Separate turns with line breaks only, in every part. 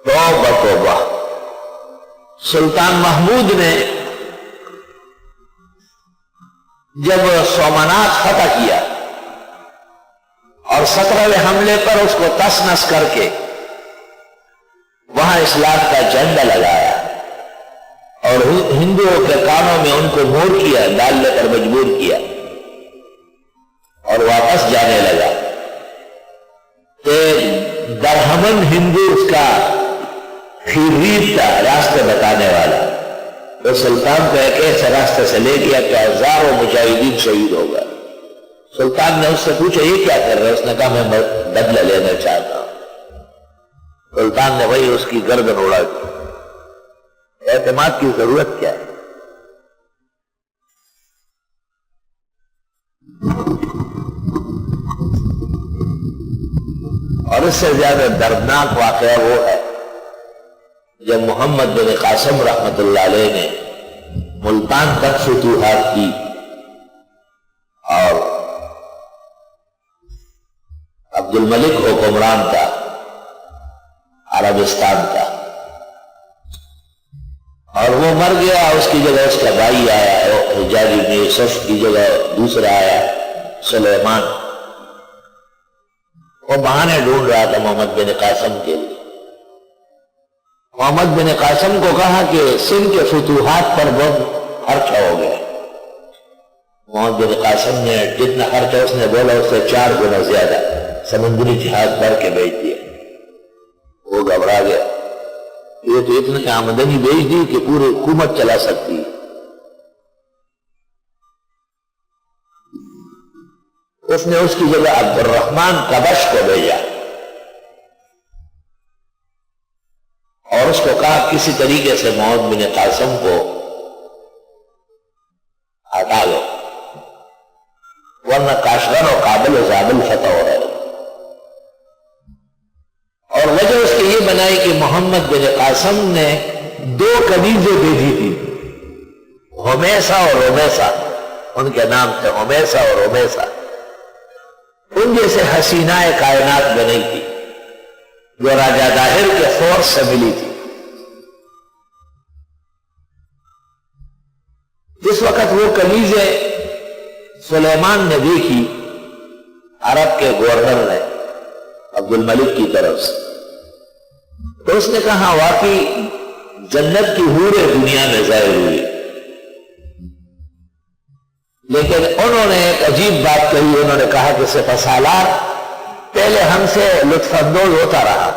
توبہ توبہ۔ سلطان محمود نے جب سومنات فتح کیا اور 17ویں حملے پر اس کو تس نس کر کے وہاں اسلام کا جھنڈا لگایا اور ہندوؤں کے کانوں میں ان کو مور کیا، ڈالنے پر مجبور کیا اور واپس جانے لگا کہ درہمن ہندو اس کا خیریت تھا، راستے بتانے والا، وہ سلطان کو ایک ایسے راستے سے لے گیا کہ ہزاروں مجاہدین شہید ہو گئے۔ سلطان نے اس سے پوچھا یہ کیا کر رہے؟ اس نے کہا میں بدلہ لینا چاہتا ہوں۔ سلطان نے وہی اس کی گردن اڑا دی۔ اعتماد کی ضرورت کیا ہے؟ اور اس سے زیادہ دردناک واقعہ وہ ہے جب محمد بن قاسم رحمت اللہ علیہ نے ملتان تک فتوحات کی اور عبد الملک حکمران تھا عربستان کا، اور وہ مر گیا، اس کی جگہ اس کا بھائی آیا، حجاج بن یوسف کی جگہ دوسرا آیا سلیمان۔ وہ بہانے ڈھونڈ رہا تھا محمد بن قاسم کے لیے۔ محمد بن قاسم کو کہا کہ سندھ کے فتوحات پر بہت خرچہ ہو گیا۔ محمد بن قاسم نے جتنا خرچہ اس نے بولا اس سے 4 گنا زیادہ سمندری جہاز بھر کے بھیج دیا۔ وہ گھبرا گیا، یہ تو اتنی آمدنی بھیج دی کہ پوری حکومت چلا سکتی ہے۔ اس نے اس کی جگہ عبد الرحمن کبش کو بھیجا اور اس کو کہا کسی طریقے سے محمد بن قاسم کو ہٹا لو ورنہ کاشغر اور کابل و زابل فتح ہو رہے۔ اور وجہ اس کی یہ بنائی کہ محمد بن قاسم نے 2 کنیزیں بھیجی تھی، ہمیسہ اور رومیسا، ان کے نام تھے ہمیسا اور رومیسا۔ ان جیسے حسینہ کائنات بنی تھی جو راجہ داہر کے فورس سے ملی تھی۔ جس وقت وہ کنیزیں سلیمان نے دیکھی عرب کے گورنر نے عبد الملک کی طرف سے، تو اس نے کہا واقعی جنت کی حوریں دنیا میں ظاہر ہوئی، لیکن انہوں نے ایک عجیب بات کہی۔ انہوں نے کہا کہ سپہسالار پہلے ہم سے لطف اندوز ہوتا رہا۔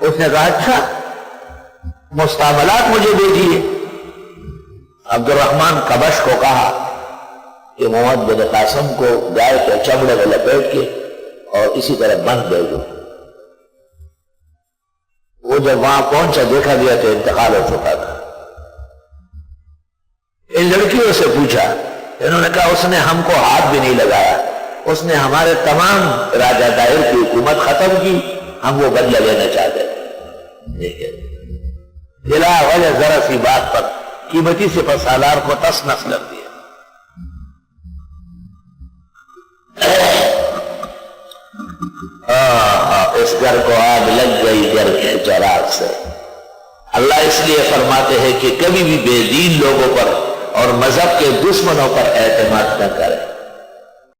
اس نے کہا اچھا مستعملات مجھے بھیجیے۔ عبد الرحمن کبش کو کہا کہ محمد بن قاسم کو گائے کے چمڑے میں لپیٹ کے اور اسی طرح بند بھیجو۔ وہ جب وہاں پہنچا دیکھا گیا تو انتقال ہو چکا تھا۔ ان لڑکیوں سے پوچھا، انہوں نے کہا اس نے ہم کو ہاتھ بھی نہیں لگایا، اس نے ہمارے تمام راجہ دائر کی حکومت ختم کی، ہم وہ بدلہ لینا چاہتے ہیں۔ بلا وجہ ذرا سی بات پر قیمتی سپہسالار کو تس نس کر دیا۔ اس گھر کو آگ لگ گئی گھر کے چراغ سے۔ اللہ اس لیے فرماتے ہیں کہ کبھی بھی بے دین لوگوں پر اور مذہب کے دشمنوں پر اعتماد نہ کریں۔